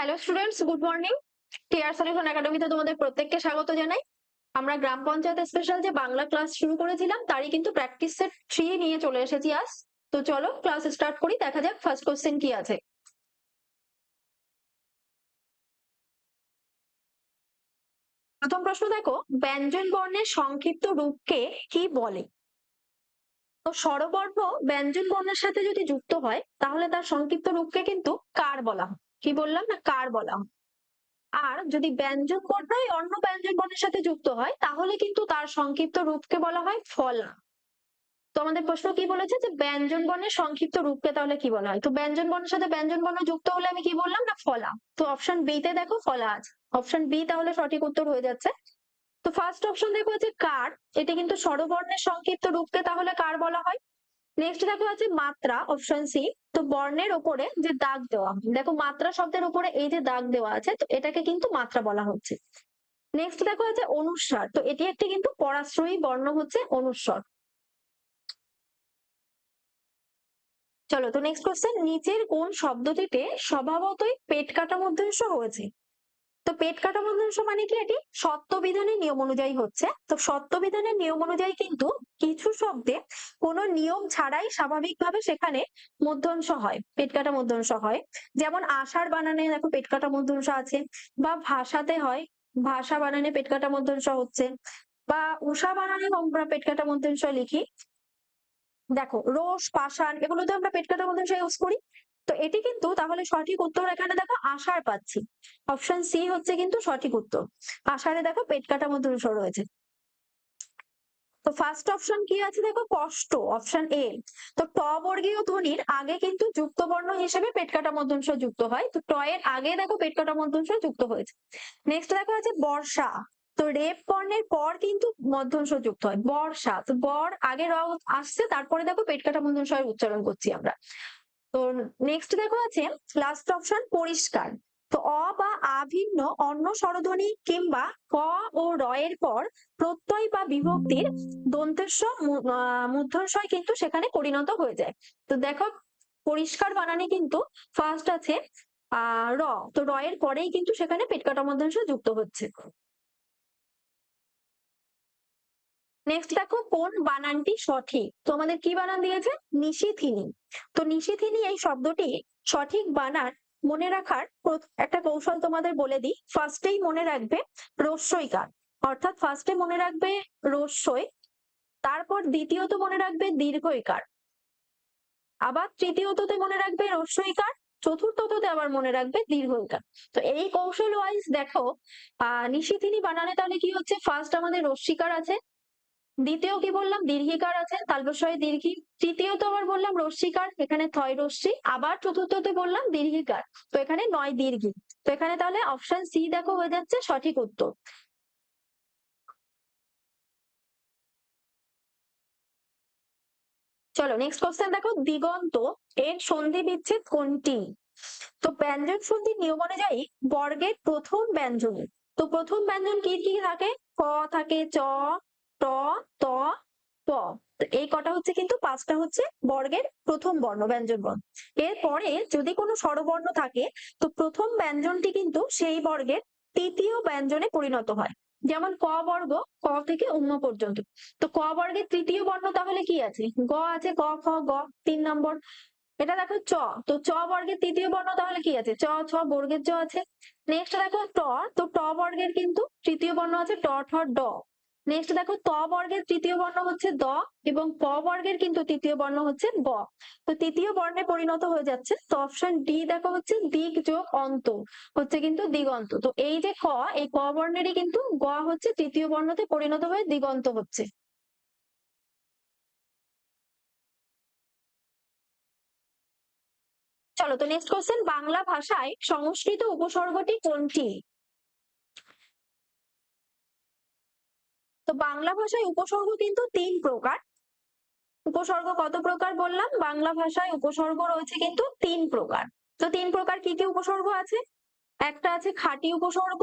Hello students, good morning. TR solution একাডেমিতে তোমাদের প্রত্যেককে স্বাগত জানাই। আমরা গ্রাম পঞ্চায়েত স্পেশাল যে বাংলা ক্লাস শুরু করেছিলাম তারই কিন্তু প্র্যাকটিস সেট 3 নিয়ে চলে এসেছি আজ। তো চলো ক্লাস স্টার্ট করি, দেখা যাক ফার্স্ট কোশ্চেন কি আছে। প্রথম প্রশ্ন দেখো, ব্যঞ্জন বর্ণের সংক্ষিপ্ত রূপকে কি বলে? তো স্বরবর্ণ ব্যঞ্জন বর্ণের সাথে যদি যুক্ত হয় তাহলে তার সংক্ষিপ্ত রূপকে কিন্তু কার বলা হয়। কি বললাম না, কার বলা হয়। আর যদি ব্যঞ্জন বর্ণই অন্য ব্যঞ্জন বর্ণের সাথে যুক্ত হয় তাহলে কিন্তু তার সংক্ষিপ্ত রূপকে বলা হয় ফলা। তো আমাদের প্রশ্ন কি বলেছে যে ব্যঞ্জন বর্ণের সংক্ষিপ্ত রূপকে তাহলে কি বলা হয়। তো ব্যঞ্জন বর্ণের সাথে ব্যঞ্জন বর্ণ যুক্ত হলে আমি কি বললাম না, ফলা। তো অপশন বি তে দেখো ফলা আছে, অপশন বি তাহলে সঠিক উত্তর হয়ে যাচ্ছে। তো ফার্স্ট অপশন দেখো যে কার, এটা কিন্তু স্বরবর্ণের সংক্ষিপ্ত রূপকে তাহলে কার বলা হয়। নেক্সট দেখো আছে মাত্রা, অপশন সি। তো বর্ণের উপরে যে দাগ দেওয়া, দেখো মাত্রা শব্দের উপরে এই যে দাগ দেওয়া আছে, তো এটাকে কিন্তু মাত্রা বলা হচ্ছে। নেক্সট দেখো আছে অনুস্বার, তো এটি একটি কিন্তু পরাশ্রয়ী বর্ণ হচ্ছে অনুস্বর। চলো তো নেক্সট কোশ্চেন, নিচের কোন শব্দটিতে স্বভাবতই পেট কাটা মধ্যাংশ হয়েছে? তো পেট কাটা মধ্যাংশ মানে কি, এটি সত্যবিধানের নিয়ম অনুযায়ী হচ্ছে। তো সত্যবিধানের নিয়ম অনুযায়ী কিন্তু কিছু শব্দে কোনো নিয়ম ছাড়াই স্বাভাবিকভাবে সেখানে মধ্যাংশ হয়, পেট কাটা মধ্যাংশ হয়। যেমন আষাঢ় বানানে দেখো পেট কাটা মধ্যাংশ আছে, বা ভাষাতে হয়, ভাষা বানানে পেট কাটা মধ্যাংশ হচ্ছে, বা উষা বানানে আমরা পেট কাটা মধ্যাংশ লিখি। দেখো রোষ পাষাণ এগুলোতে আমরা পেট কাটার মধ্যে ইউজ করি। তো এটি কিন্তু তাহলে সঠিক উত্তর এখানে দেখো আষাঢ় পাচ্ছি, অপশন সি হচ্ছে কিন্তু সঠিক উত্তর। আষাঢ়ে দেখো পেট কাটার মধ্যে রয়েছে। তো ফার্স্ট অপশন কি আছে দেখো, কষ্ট, অপশন এ। তো ট বর্গীয় ধ্বনির আগে কিন্তু যুক্ত বর্ণ হিসেবে পেট কাটা মধ্যাংশ যুক্ত হয়, তো ট এর আগে দেখো পেট কাটা মধ্যাংশ যুক্ত হয়েছে। নেক্সট দেখো আছে বর্ষা, তো রেপ বর্ণের পর কিন্তু মধ্যাংশ যুক্ত হয়, বর্ষা। তো বর আগে র আসছে, তারপরে দেখো পেট কাটা মধ্যাংশ উচ্চারণ করছি আমরা। তো নেক্সট দেখো আছে লাস্ট অপশন পরিষ্কার। তো অ বা আ ভিন্ন অন্য স্বরধ্বনি কিংবা ক ও র এর পর প্রত্যয় বা বিভক্তির দন্তেস্ব মূর্ধন্যয় কিন্তু সেখানে পরিণত হয়ে যায়। তো দেখো পরিষ্কার বানানে কিন্তু ফার্স্ট আছে র, তো র এর পরেই কিন্তু সেখানে পেট কাটা মধ্যাংশ যুক্ত হচ্ছে। নেক্সট দেখো কোন বানানটি সঠিক। তো আমাদের কি বানান দিয়েছে, নিশিথিনী। তো নিশিথিনী এই শব্দটি সঠিক বানান মনে রাখার একটা কৌশল তোমাদের বলে দিই। ফার্স্টেই মনে রাখবে রস্যইকার, অর্থাৎ ফার্স্টে মনে রাখবে রস্যই, তারপর দ্বিতীয়ত মনে রাখবে দীর্ঘইকার, আবার তৃতীয়ততে মনে রাখবে রস্যইকার, চতুর্থতে আবার মনে রাখবে দীর্ঘইকার। তো এই কৌশল ওয়াইজ দেখো নিশিথিনী বানানে তাহলে কি হচ্ছে, ফার্স্ট আমাদের রস্যিকার আছে, দ্বিতীয় কি বললাম দীর্ঘিকার আছে তালবস্যই দীর্ঘি, তৃতীয়ত আবার বললাম রস্যিকার, এখানে থয় রস্যি, আবার চতুর্থতে বললাম দীর্ঘিকার, তো এখানে নয় দীর্ঘি। তো এখানে তাহলে অপশন সি দেখো হয়ে যাচ্ছে সঠিক উত্তর। চলো নেক্সট কোশ্চেন দেখো, দিগন্ত এর সন্ধি বিচ্ছেদ কোনটি? তো ব্যঞ্জন সন্ধির নিয়ম অনুযায়ী বর্গের প্রথম ব্যঞ্জন, তো প্রথম ব্যঞ্জন কি কি থাকে, ক থাকে, চ, ট, ত, প। তো এই কটা হচ্ছে কিন্তু পাঁচটা হচ্ছে বর্গের প্রথম বর্ণ, ব্যঞ্জন বর্ণ। এরপরে যদি কোনো স্বরবর্ণ থাকে তো প্রথম ব্যঞ্জনটি কিন্তু সেই বর্গের তৃতীয় ব্যঞ্জনে পরিণত হয়। যেমন ক বর্গ, ক থেকে পর্যন্ত। তো ক বর্গের তৃতীয় বর্ণ তাহলে কি আছে, গ আছে, ক খ গ 3 নম্বর। এটা দেখো চ, তো চ বর্গের তৃতীয় বর্ণ তাহলে কি আছে, চ ছ বর্গের জ আছে। নেক্সট দেখো ট, তো ট বর্গের কিন্তু তৃতীয় বর্ণ আছে ট ঠ ড। নেক্সট দেখো ত বর্গের তৃতীয় বর্ণ হচ্ছে দ, এবং প বর্গের কিন্তু তৃতীয় বর্ণ হচ্ছে ব। তো তৃতীয় বর্ণে পরিণত হয়ে যাচ্ছে, তো অপশন ডি দেখো হচ্ছে দিক যোগ অন্ত হচ্ছে কিন্তু দিগন্ত। তো এই যে ক, এই ক বর্ণেরই কিন্তু গ হচ্ছে তৃতীয় বর্ণতে পরিণত হয়ে দিগন্ত হচ্ছে। চলো তো নেক্সট কোশ্চেন, বাংলা ভাষায় সংস্কৃত উপসর্গটি কোনটি? তো বাংলা ভাষায় উপসর্গ কিন্তু 3 প্রকার। উপসর্গ কত প্রকার বললাম, বাংলা ভাষায় উপসর্গ রয়েছে কিন্তু 3 প্রকার। তো 3 প্রকার কি কি উপসর্গ আছে, একটা আছে খাঁটি উপসর্গ,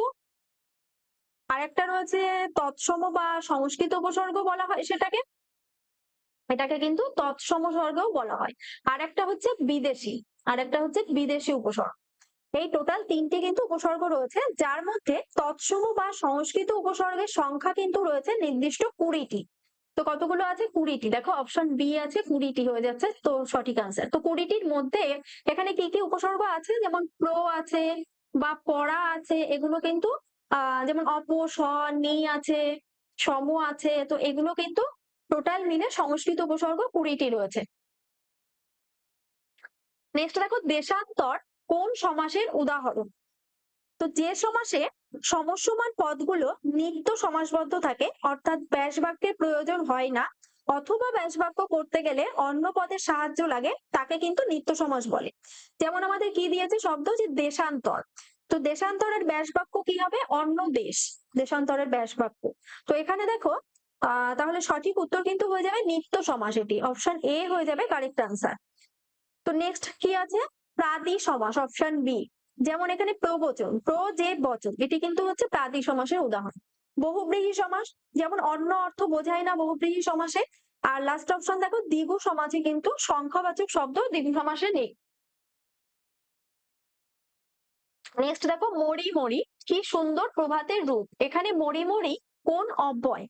আর একটা রয়েছে তৎসম বা সংস্কৃত উপসর্গ বলা হয় সেটাকে, এটাকে কিন্তু তৎসম স্বর্গও বলা হয়। আর একটা হচ্ছে বিদেশি, আর একটা হচ্ছে বিদেশি উপসর্গ। এই টোটাল 3টে কিন্তু উপসর্গ রয়েছে, যার মধ্যে তৎসম বা সংস্কৃত উপসর্গের সংখ্যা কিন্তু রয়েছে নির্দিষ্ট 20টি। তো কতগুলো আছে? 20টি। দেখো অপশন বি আছে 20টি হয়ে যাচ্ছে তো সঠিক আনসার। তো 20টির মধ্যে এখানে কি কি উপসর্গ আছে, যেমন প্র আছে বা পড়া আছে, এগুলো কিন্তু যেমন অপ, স, নি আছে, সম আছে, তো এগুলো কিন্তু টোটাল মিলে সংস্কৃত উপসর্গ 20টি রয়েছে। নেক্সট দেখো দেশান্তর কোন সমাসের উদাহরণ? তো যে সমাসে সমস্যমান পদগুলো নিত্য সমাসবদ্ধ থাকে, অর্থাৎ ব্যাস বাক্যের প্রয়োজন হয় না, অথবা ব্যাস বাক্য করতে গেলে অন্য পদের সাহায্য লাগে, তাকে কিন্তু নিত্য সমাস বলে। যেমন আমাদের কি দিয়েছে শব্দ, যে দেশান্তর। তো দেশান্তরের ব্যাস বাক্য কি হবে? অন্য দেশ, দেশান্তরের ব্যাস বাক্য। তো এখানে দেখো তাহলে সঠিক উত্তর কিন্তু হয়ে যাবে নিত্য সমাস, এটি অপশন এ হয়ে যাবে কারেক্ট আনসার। তো নেক্সট কি আছে? প্রাদি সমাস, অপশন বি। যেমন এখানে প্রবচন, যে বচন, এটি কিন্তু হচ্ছে প্রাদি সমাসের উদাহরণ। বহুব্রীহি সমাস, যেমন অন্য অর্থ বোঝায় না বহুব্রীহি সমাসে। আর লাস্ট অপশন দেখো দ্বিগু সমাসে কিন্তু সংখ্যাবাচক শব্দ দ্বিগু সমাসে নেই। নেক্সট দেখো মরি মরি কি সুন্দর প্রভাতের রূপ, এখানে মরি মরি কোন অব্যয়?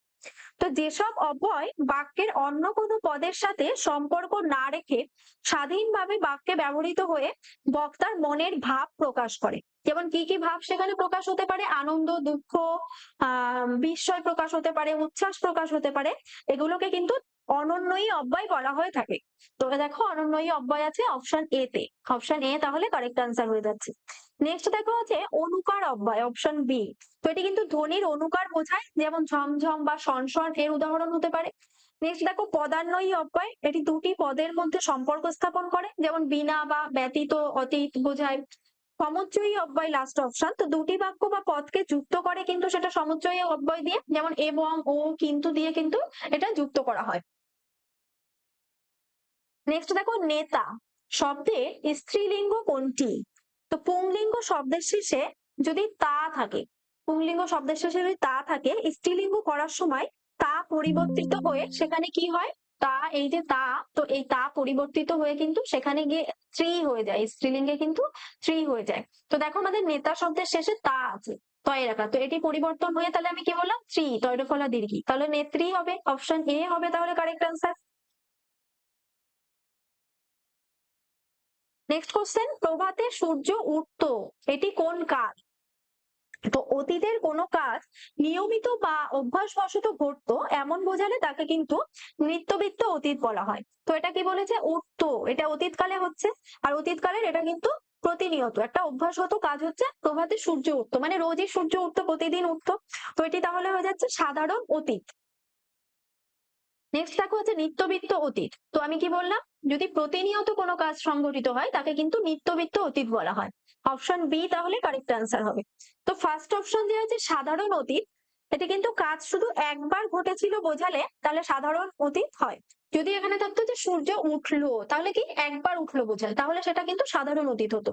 তো যেসব অব্যয় বাক্যের অন্য কোনো পদের সাথে সম্পর্ক না রেখে স্বাধীনভাবে বাক্যে ব্যবহৃত হয়ে বক্তার মনের ভাব প্রকাশ করে, যেমন কি কি ভাব সেখানে প্রকাশ হতে পারে? আনন্দ, দুঃখ, বিস্ময় প্রকাশ হতে পারে, উচ্ছ্বাস প্রকাশ হতে পারে, এগুলোকে কিন্তু অনন্যয়ী অব্যয় বলা হয়ে থাকে। তো দেখো অনন্যয়ী অব্যয় আছে অপশন এ তে, অপশন এ তাহলে কারেক্ট আনসার হয়ে যাচ্ছে। নেক্সট দেখো আছে অনুকার অব্যয়, অপশন বি। তো এটি কিন্তু ধ্বনির অনুকার বোঝায়, যেমন ঝমঝম বা সনসন এর উদাহরণ হতে পারে। নেক্সট দেখো পদান্বয়ী অব্যয়, এটি দুটি পদের মধ্যে সম্পর্ক স্থাপন করে, যেমন বিনা বা ব্যতীত, অতীত বোঝায়। সমুচ্চয়ী অব্যয় লাস্ট অপশন, তো দুটি বাক্য বা পদকে যুক্ত করে কিন্তু সেটা সমুচ্চয়ী অব্যয় দিয়ে, যেমন এবং, ও, কিন্তু দিয়ে কিন্তু এটা যুক্ত করা হয়। নেক্সট দেখো নেতা শব্দে স্ত্রীলিঙ্গ কোনটি? তো পুংলিঙ্গ শব্দের শেষে যদি তা থাকে, পুংলিঙ্গ শব্দের শেষে যদি তা থাকে, স্ত্রীলিঙ্গ করার সময় তা পরিবর্তিত হয়ে সেখানে কি হয়? তা, এই যে তা, তো এই তা পরিবর্তিত হয়ে কিন্তু সেখানে গিয়ে স্ত্রী হয়ে যায়, স্ত্রীলিঙ্গে কিন্তু স্ত্রী হয়ে যায়। তো দেখো আমাদের নেতা শব্দের শেষে তা আছে, তয় রাখা, তো এটি পরিবর্তন হয়ে তাহলে আমি কি বললাম? স্ত্রী, তয় ফলা দীর্ঘি, তাহলে নেত্রী হবে, অপশন এ হবে তাহলে কারেক্ট আনসার। নেক্সট কোশ্চেন, প্রভাতে সূর্য উঠতো, এটি কোন কাল? তো অতীতের কোনো কাজ নিয়মিত বা অভ্যাসবশত ঘটতো এমন বোঝালে তাকে কিন্তু নিত্যবৃত্ত অতীত বলা হয়। তো এটা কি বলেছে? উঠতো, এটা অতীতকালে হচ্ছে। আর অতীতকালের এটা কিন্তু প্রতিনিয়ত একটা অভ্যাসগত কাজ হচ্ছে প্রভাতে সূর্য উঠতো, মানে রোজই সূর্য উঠতো, প্রতিদিন উঠতো। তো এটি তাহলে হয়ে যাচ্ছে সাধারণ অতীত। নেক্সট দেখো হচ্ছে নিত্যবৃত্ত অতীত। তো আমি কি বললাম? যদি প্রতিনিয়ত কোনো কাজ সংঘটিত হয় তাকে কিন্তু নিত্যবৃত্ত অতীত বলা হয়। অপশন বি তাহলে কারেক্ট আনসার হবে। তো ফার্স্ট অপশন যে আছে সাধারণ অতীত, এটি কিন্তু কাজ শুধু একবার ঘটেছিল বোঝালে তাহলে সাধারণ অতীত হয়। যদি এখানে থাকতো যে সূর্য উঠলো, তাহলে কি একবার উঠলো বোঝায়, তাহলে সেটা কিন্তু সাধারণ অতীত হতো।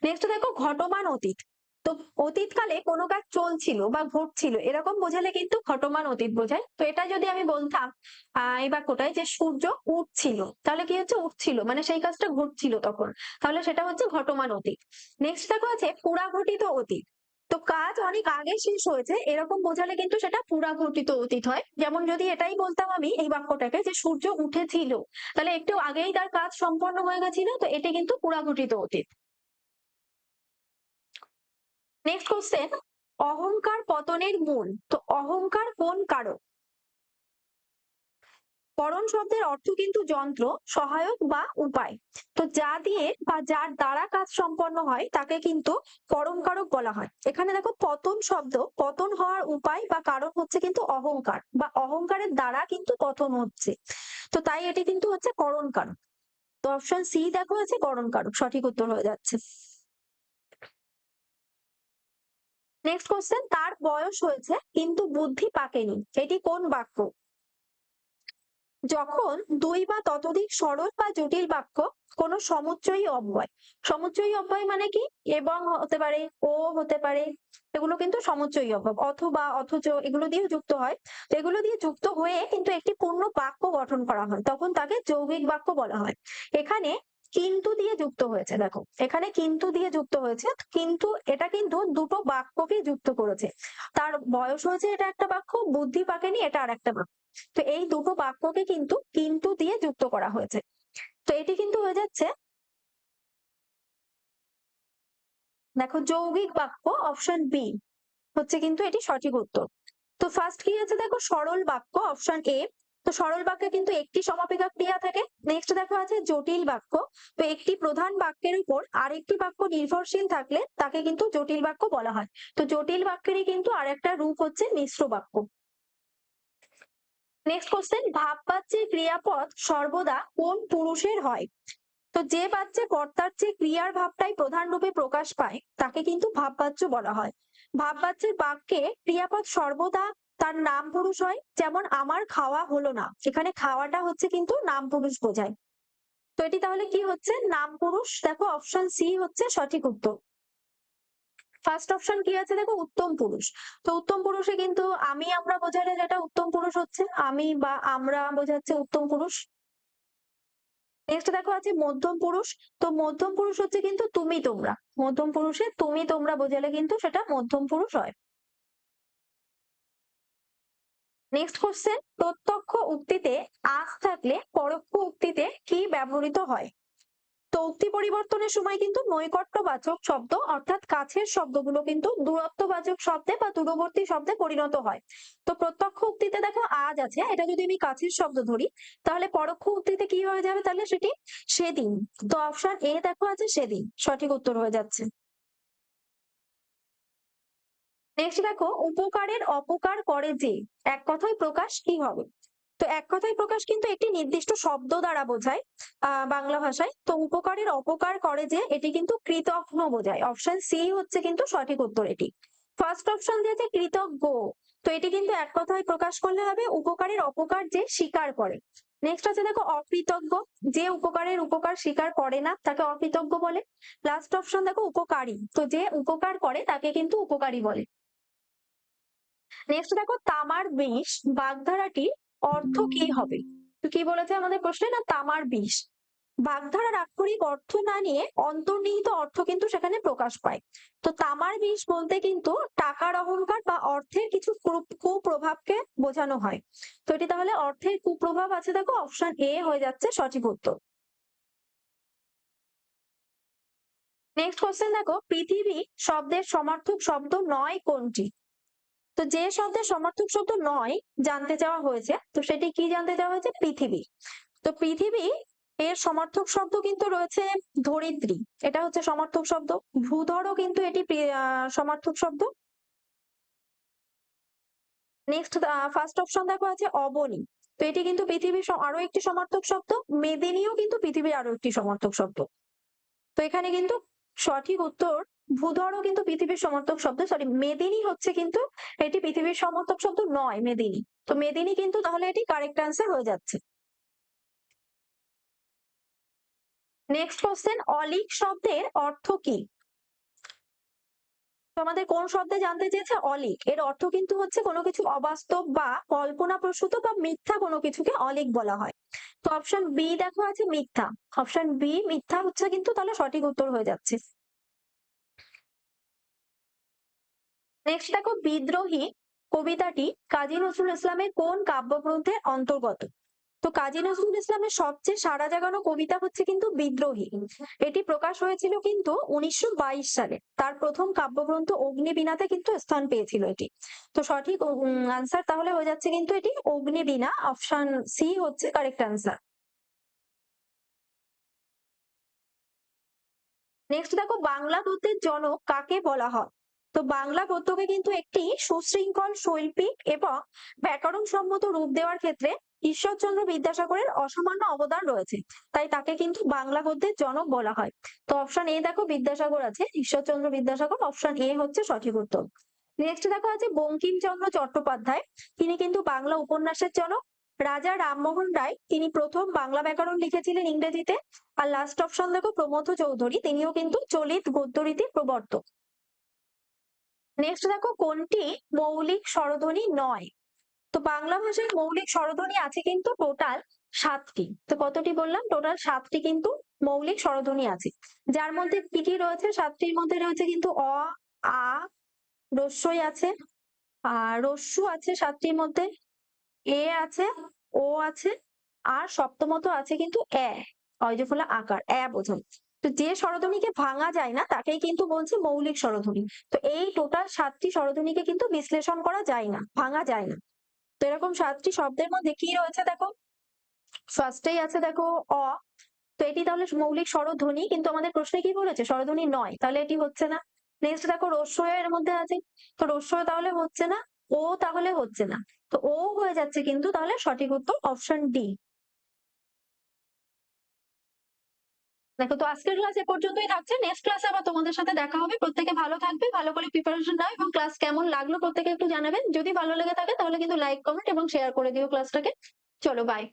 নেক্সট দেখো ঘটমান অতীত। তো অতীতকালে কোনো কাজ চলছিল বা ঘটছিল এরকম বোঝালে কিন্তু ঘটমান অতীত বোঝায়। তো এটা যদি আমি বলতাম এই বাক্যটায় যে সূর্য উঠছিল, তাহলে কি হচ্ছে? উঠছিল মানে সেই কাজটা ঘটছিল তখন, তাহলে সেটা হচ্ছে ঘটমান অতীত। নেক্সট দেখো আছে পুরাঘটিত অতীত। তো কাজ অনেক আগে শেষ হয়েছে এরকম বোঝালে কিন্তু সেটা পুরাঘটিত অতীত হয়। যেমন যদি এটাই বলতাম আমি এই বাক্যটাকে যে সূর্য উঠেছিল, তাহলে একটু আগেই তার কাজ সম্পন্ন হয়ে গেছিল, তো এটি কিন্তু পুরাঘটিত অতীত। নেক্সট কোশ্চেন, অহংকার পতনের মূল। তো অহংকার কোন কারক? করণ শব্দের অর্থ কিন্তু যন্ত্র, সহায়ক বা উপায়। তো যা দিয়ে বা যার দ্বারা কাজ সম্পন্ন হয় তাকে কিন্তু করণ কারক বলা হয়। এখানে দেখো পতন শব্দ, পতন হওয়ার উপায় বা কারণ হচ্ছে কিন্তু অহংকার, বা অহংকারের দ্বারা কিন্তু পতন হচ্ছে, তো তাই এটি কিন্তু হচ্ছে করণ কারক। তো অপশন সি দেখো আছে করণ কারক, সঠিক উত্তর হয়ে যাচ্ছে। নেক্সট কোশ্চেন, তার বয়স হয়েছে কিন্তু বুদ্ধি পাকেনি, এটি কোন বাক্য? যখন দুই বা ততোধিক সরল বা জটিল বাক্য কোন সমুচ্চয়ী অব্যয়, সমুচ্চয়ী অব্যয় মানে কি? এবং হতে পারে, ও হতে পারে, এগুলো কিন্তু সমুচ্চয়ী অব্যয়, অথবা, অথচ, এগুলো দিয়েও যুক্ত হয়। তো এগুলো দিয়ে যুক্ত হয়ে কিন্তু একটি পূর্ণ বাক্য গঠন করা হয়, তখন তাকে যৌগিক বাক্য বলা হয়। এখানে কিন্তু দিয়ে যুক্ত হয়েছে। দেখো এখানে কিন্তু দিয়ে যুক্ত হয়েছে, কিন্তু এটা কিন্তু দুটো বাক্যকে যুক্ত করেছে। তার বয়স হয়েছে এটা একটা বাক্য, বুদ্ধি পাকেনি এটা আর একটা বাক্য। তো এই দুটো বাক্যকে কিন্তু দিয়ে যুক্ত করা হয়েছে। তো এটি কিন্তু হয়ে যাচ্ছে, দেখো যৌগিক বাক্য, অপশন বি হচ্ছে কিন্তু এটি সঠিক উত্তর। তো ফার্স্ট কি আছে দেখো, সরল বাক্য, অপশন এ। তো সরল বাক্যে কিন্তু একটি সমাপিকা ক্রিয়া থাকে। নেক্সট দেখো আছে জটিল বাক্য। তো একটি প্রধান বাক্যের উপর আরেকটি বাক্য নির্ভরশীল থাকলে তাকে কিন্তু জটিল বাক্য বলা হয়। তো জটিল বাক্যেরই কিন্তু আরেকটা রূপ হচ্ছে মিশ্র বাক্য। নেক্সট কোশ্চেন, ভাববাচ্যের ক্রিয়াপদ সর্বদা কোন পুরুষের হয়? তো যে বাচ্চে কর্তার চেয়ে ক্রিয়ার ভাবটাই প্রধান রূপে প্রকাশ পায় তাকে কিন্তু ভাববাচ্য বলা হয়। ভাববাচ্যের বাক্যে ক্রিয়াপদ সর্বদা তার নাম পুরুষ হয়, যেমন আমার খাওয়া হলো না, এখানে খাওয়াটা হচ্ছে কিন্তু নাম পুরুষ বোঝায়। তো এটি তাহলে কি হচ্ছে, নাম পুরুষ। দেখো অপশন সি হচ্ছে সঠিক উত্তর। ফার্স্ট অপশন কি আছে দেখো, উত্তম পুরুষ। তো উত্তম পুরুষে কিন্তু আমি আমরা বোঝালে যেটা উত্তম পুরুষ হচ্ছে, আমি বা আমরা বোঝাচ্ছে উত্তম পুরুষ। নেক্সট দেখো আছে মধ্যম পুরুষ। তো মধ্যম পুরুষ হচ্ছে কিন্তু তুমি তোমরা, মধ্যম পুরুষে তুমি তোমরা বোঝালে কিন্তু সেটা মধ্যম পুরুষ হয়। নেক্সট কোশ্চেন, প্রত্যক্ষ উক্তিতে আজ থাকলে পরোক্ষ উক্তিতে কি ব্যবহৃত হয়? তো উক্তি পরিবর্তনের সময় কিন্তু নৈকট্যবাচক শব্দ অর্থাৎ কাছের শব্দগুলো কিন্তু দূরত্ববাচক শব্দে বা দূরবর্তী শব্দে পরিণত হয়। তো প্রত্যক্ষ উক্তিতে দেখো আজ আছে, এটা যদি আমি কাছের শব্দ ধরি, তাহলে পরোক্ষ উক্তিতে কি হয়ে যাবে, তাহলে সেটি সেদিন। তো অপশন এ দেখো আছে সেদিন, সঠিক উত্তর হয়ে যাচ্ছে। নেক্সট দেখো, উপকারের অপকার করে যে, এক কথায় প্রকাশ কি হবে? তো এক কথায় প্রকাশ কিন্তু একটি নির্দিষ্ট শব্দ দ্বারা বোঝায় বাংলা ভাষায়। তো উপকারের অপকার করে যে, এটি কিন্তু কৃতঘ্ন বোঝায়। অপশন সি হচ্ছে কিন্তু সঠিক উত্তর এটি। ফার্স্ট অপশন দিয়েছে কৃতজ্ঞ। তো এটি কিন্তু এক কথায় প্রকাশ করলে হবে উপকারের অপকার যে স্বীকার করে। নেক্সট আছে দেখো অকৃতজ্ঞ, যে উপকারের উপকার স্বীকার করে না তাকে অকৃতজ্ঞ বলে। লাস্ট অপশন দেখো উপকারী, তো যে উপকার করে তাকে কিন্তু উপকারী বলে। নেক্সট দেখো তামার বিষ বাগধারাটির অর্থ কি হবে? তো কি বলেছে আমাদের প্রশ্নে, না তামার বিষ। বাগধারার আক্ষরিক অর্থ না নিয়ে অন্তর্নিহিত অর্থ কিন্তু সেখানে প্রকাশ পায়। তো তামার বিষ বলতে কিন্তু টাকার অহংকার বা অর্থের কিছু কুপ্রভাবকে বোঝানো হয়। তো এটি তাহলে অর্থের কুপ্রভাব আছে দেখো, অপশন এ হয়ে যাচ্ছে সঠিক উত্তর। নেক্সট কোশ্চেন দেখো, পৃথিবী শব্দের সমার্থক শব্দ নয় কোনটি? তো যে শব্দের সমার্থক শব্দ নয় জানতে চাওয়া হয়েছে, তো সেটি কি জানতে চাওয়া হয়েছে, পৃথিবী। তো পৃথিবী এর সমার্থক শব্দ কিন্তু রয়েছে ধরিত্রী, এটা হচ্ছে সমার্থক শব্দ। ভূধরও কিন্তু এটি সমার্থক শব্দ। নেক্সট ফার্স্ট অপশন দেখো আছে অবনী। তো এটি কিন্তু পৃথিবীর আরো একটি সমার্থক শব্দ। মেদিনীও কিন্তু পৃথিবীর আরো একটি সমার্থক শব্দ। তো এখানে কিন্তু সঠিক উত্তর, ভূধরও কিন্তু পৃথিবীর সমার্থক শব্দ, সরি মেদিনী হচ্ছে কিন্তু এটি পৃথিবীর সমার্থক শব্দ নয়, মেদিনী। তো মেদিনী কিন্তু তাহলে এটি কারেক্ট আনসার হয়ে যাচ্ছে। নেক্সট কোশ্চেন, অলিক শব্দের অর্থ কি? তো আমাদের কোন শব্দে জানতে চেয়েছে, অলিক। এর অর্থ কিন্তু হচ্ছে কোনো কিছু অবাস্তব বা কল্পনা প্রসূত বা মিথ্যা কোনো কিছুকে অলিক বলা হয়। তো অপশন বি দেখো আছে মিথ্যা, অপশন বি মিথ্যা হচ্ছে কিন্তু তাহলে সঠিক উত্তর হয়ে যাচ্ছে। নেক্সট দেখো, বিদ্রোহী কবিতাটি কাজী নজরুল ইসলামের কোন কাব্যগ্রন্থের অন্তর্গত? তো কাজী নজরুল ইসলামের সবচেয়ে সাড়া জাগানো কবিতা হচ্ছে কিন্তু বিদ্রোহী। এটি প্রকাশ হয়েছিল কিন্তু 1922 সালে। তার প্রথম কাব্যগ্রন্থ অগ্নিবীণাতে কিন্তু স্থান পেয়েছিল এটি। তো সঠিক আনসার তাহলে হয়ে যাচ্ছে কিন্তু এটি অগ্নিবীণা, অপশন সি হচ্ছে কারেক্ট আনসার। নেক্সট দেখো, বাংলা গদ্যের জনক কাকে বলা হয়? তো বাংলা গদ্যকে কিন্তু একটি সুশৃঙ্খল শৈল্পিক এবং ব্যাকরণ সম্মত রূপ দেওয়ার ক্ষেত্রে ঈশ্বরচন্দ্র বিদ্যাসাগরের অসামান্য অবদান রয়েছে, তাই তাকে কিন্তু বাংলা গদ্যের জনক বলা হয়। তো অপশন এ দেখো বিদ্যাসাগর আছে, ঈশ্বরচন্দ্র বিদ্যাসাগর, অপশন এ হচ্ছে সঠিক উত্তর। নেক্সট দেখো আছে বঙ্কিমচন্দ্র চট্টোপাধ্যায়, তিনি কিন্তু বাংলা উপন্যাসের জনক। রাজা রামমোহন রায় তিনি প্রথম বাংলা ব্যাকরণ লিখেছিলেন ইংরেজিতে। আর লাস্ট অপশন দেখো প্রমথ চৌধুরী, তিনিও কিন্তু চলিত গদ্যরীতির প্রবর্তক। নেক্সট দেখো, কোনটি মৌলিক স্বরধ্বনি নয়? তো বাংলা ভাষায় মৌলিক স্বরধ্বনি আছে কিন্তু টোটাল সাতটি। তো কতটি বললাম? টোটাল সাতটি কিন্তু মৌলিক স্বরধ্বনি আছে, যার মধ্যে কি কি রয়েছে? সাতটির মধ্যে রয়েছে কিন্তু অ, আ, রস্বই আছে, আর রস্যু আছে সাতটির মধ্যে, এ আছে, ও আছে, আর সপ্তমত আছে কিন্তু অজফলা আকার বোঝায়। তো যে স্বরধ্বনিকে ভাঙা যায় না তাকেই কিন্তু বলছে মৌলিক স্বরধ্বনি। তো এই টোটাল সাতটি স্বরধ্বনিকে কিন্তু বিশ্লেষণ করা যায় না, ভাঙা যায় না। তো এরকম সাতটি শব্দের মধ্যে কি রয়েছে দেখো, ফার্স্টেই আছে দেখো অ। তো এটি তাহলে মৌলিক স্বরধ্বনি, কিন্তু আমাদের প্রশ্নে কি বলেছে স্বরধ্বনি নয়, তাহলে এটি হচ্ছে না। নেক্সট দেখো রস্বই এর মধ্যে আছে, তো রস্বই তাহলে হচ্ছে না, ও তাহলে হচ্ছে না, তো ও হয়ে যাচ্ছে কিন্তু তাহলে সঠিক উত্তর অপশন ডি। দেখো, তো আজকের ক্লাস এ পর্যন্তই থাকছে। নেক্সট ক্লাসে আবার তোমাদের সাথে দেখা হবে। প্রত্যেকে ভালো থাকবে, ভালো করে প্রিপারেশন নাও, এবং ক্লাস কেমন লাগলো প্রত্যেকে একটু জানাবেন। যদি ভালো লেগে থাকে তাহলে কিন্তু লাইক, কমেন্ট এবং শেয়ার করে দিও ক্লাসটাকে। চলো, বাই।